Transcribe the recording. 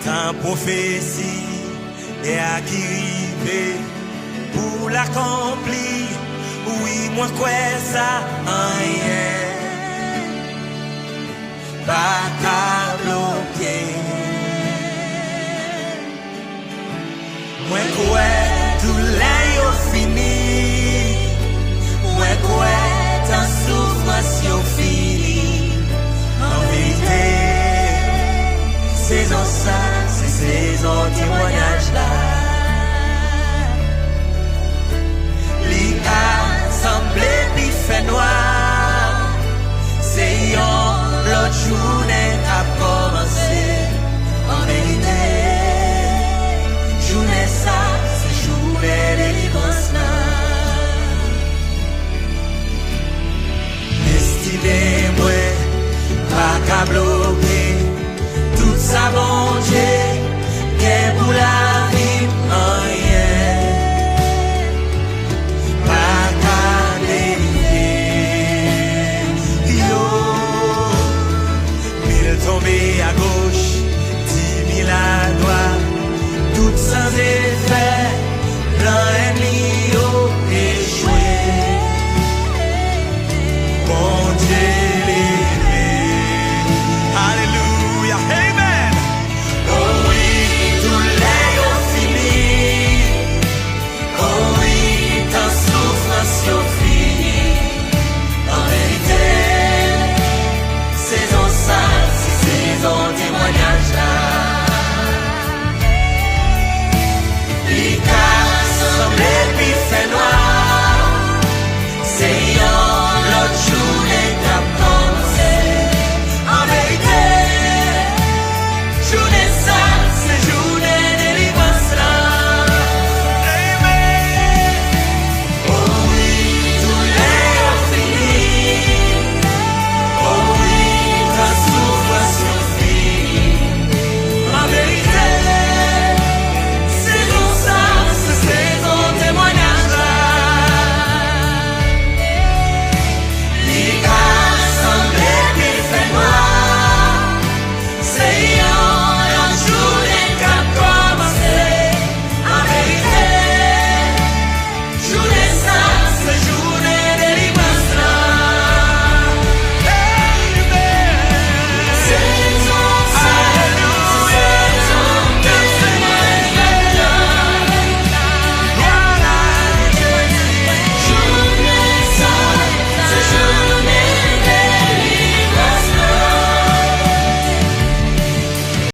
ta prophétie est arrivée pour l'accomplir. Oui, moi quoi ça rien pas qu'à bloquer. Moi quoi tout l'air fini. Moi quoi ta souffrance yo fini. En vérité, saison ça, c'est saison témoignage là. Li assemblée puis fait noir. C'est yon l'autre jour